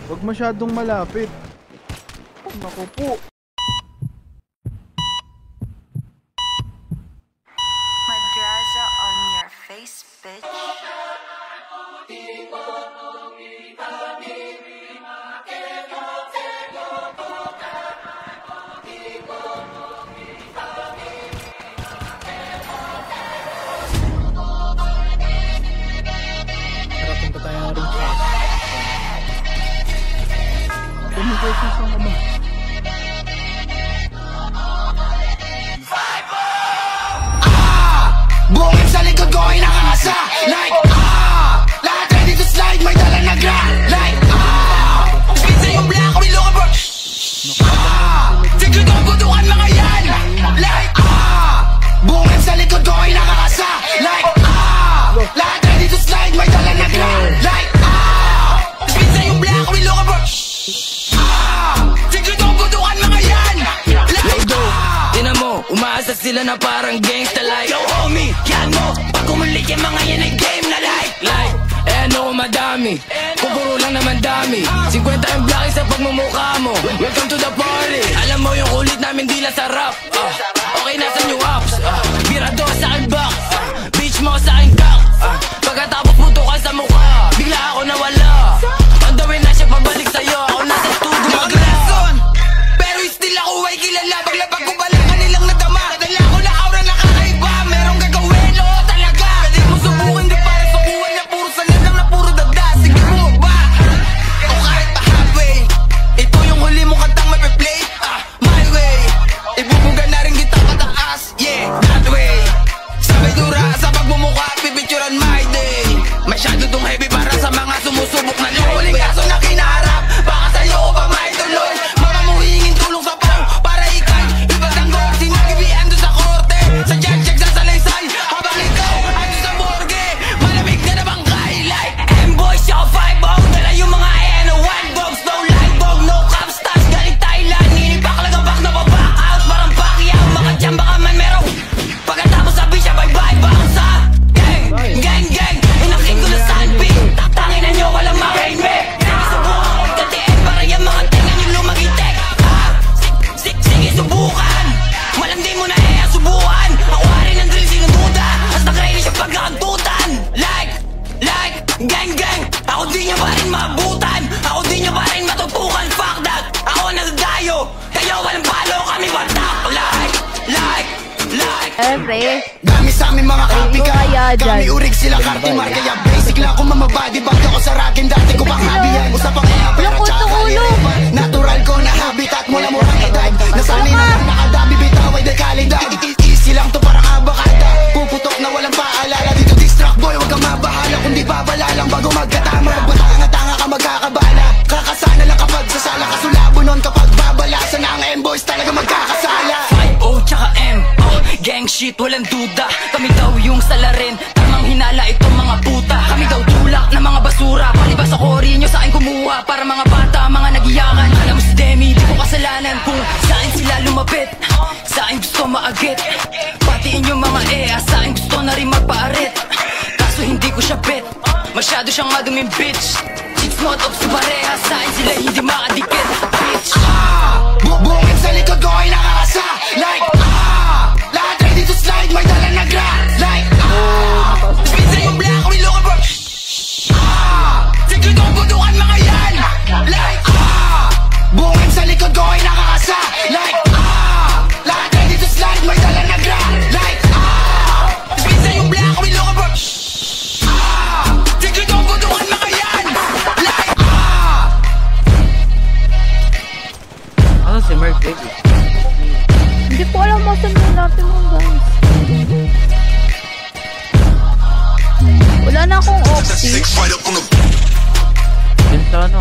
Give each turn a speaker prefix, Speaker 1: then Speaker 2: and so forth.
Speaker 1: Huwag masyadong malapit. Naku po.
Speaker 2: Madraza on your face, bitch.
Speaker 1: Punta tayo na rin siya. Communication saan ka ba?
Speaker 3: Buong sa likod ko ay nakakasa. Like lahat ready to slide, may dala na gra. Like spin sa yung black, we look bro. Tigil ko ang butukan mga yan. Like buong sa likod ko ay nakakasa. Like lahat ready to slide, may dala na gra. Like spin sa yung black, we look bro. Tigil ko ang butukan mga yan. Like tinan mo, umaasa sila na parang gangsta like yo homie, yan mo, pag kumulik yung mga yan ay game na like eh ano kung madami, kung puro lang naman dami 50 yung blaki sa pagmumukha mo. Welcome to the party. Alam mo yung kulit namin di lang sarap. Okay nasan yung ups, birado sa akin box, bitch mo sa akin cock. Pagkatapos putukan sa mukha, bigla ako nawala. On the way na siya pabalik sa'yo, ako nasa studio mag-lesson. Pero still ako ay kilala, paglapag ko bala kanilang nadama. Nadala ko na aura na kakaiba, merong gagawin, oo talaga. Pwede mo subukan, di para sukuhan na puro sanay lang na puro dagda. Sige mo ba? O kahit pa halfway, ito yung huli mong kantang may play. My way, ibubuga na rin kita pataas. Yeah, that way. Sabay dura sa pagmumukha, pipicturan my day. Masyado tong heavy para sa mga sumusubok na low. Huling kaso na kinaharap, baka sa'yo ko pa maituloy. Mga muhingin tulong sa pang para ikay ipatanggol. Sinagibian doon sa korte, sa judge sa salaysay. Habang ikaw ando sa morgue, malamig na nabangkay. Like M-Boy, Shaw 5-0, dala yung mga N1 dogs. No light dog, no cap stars, galing Thailand. Ninipak lagabak na baback out, parang Pacquiao. Makachamba ka man meron, pagkatapos sabi siya bye-bye. Bakit sa gang, inakin ko na salping. Tangin na nyo, walang ma-rainback. Subukan ko katiin para yung mga tenga nyo lumagitek. Sige subukan, walang di mo na subukan. Ako rin ang drill, sino duda? Hasta crazy siya pagkakantutan. Like, gang, ako di nyo pa rin maabutan. Ako di nyo pa rin matutukan. Fuck that, ako nadadayo. Kayo walang palo, kami watak. Like
Speaker 4: Siyempre,
Speaker 3: dami sa amin mga kapika,
Speaker 4: kaya dyan.
Speaker 3: kami urig sila kartimar. Kaya basic lang kung mamabadi, bag ako sa rakin. Dati ko pang habi yan, usapang kaya pera tsaka kaliripan. Natural ko na habitat mula murang edad. Nasanay na lang nakadabi, bitaway de kalidad. Easy lang to parang abakada, puputok na walang paalala. Dito distract boy, wag kang mabahala. Kundi babala lang bago magkatama. Magbatanga-tanga ka magkakabala. Kakasana lang kapag sasala, kasulabo nun kapag babalasan na ang M-boys talaga magkakasala. 5-0 tsaka M, gang shit, walang duda. Kami daw yung salarin, tamang hinala itong mga puta. Kami daw tulak na mga basura, palibas sa kori nyo sa akin kumuha. Para mga bata, mga nagiyakan. Alam mo si Demi, di ko kasalanan kung saan sila lumapit. Sa akin gusto maagit, pati inyong mga sa akin gusto na rin magpaarit. Kaso hindi ko siya bet, masyado siyang maduming bitch. Chicks not up sa pareha, sa akin sila hindi makadikit. Bitch buong sa likod ko ay nakakasa. Like lahat ready to slide, may dala na gra. Like spin sa yung black, we look bro. Tigil ko ang butukan mga yan. Like buong sa likod ko ay nakakasa. Like lahat ready to slide, may dala na gra. Like spin sa yung black, we look bro. Tigil ko ang butukan mga yan. Like
Speaker 1: Ano si Mark Baby?
Speaker 4: hindi ko alam masan mo natin mo guys. Wala na akong opsi.
Speaker 1: Yun sa ano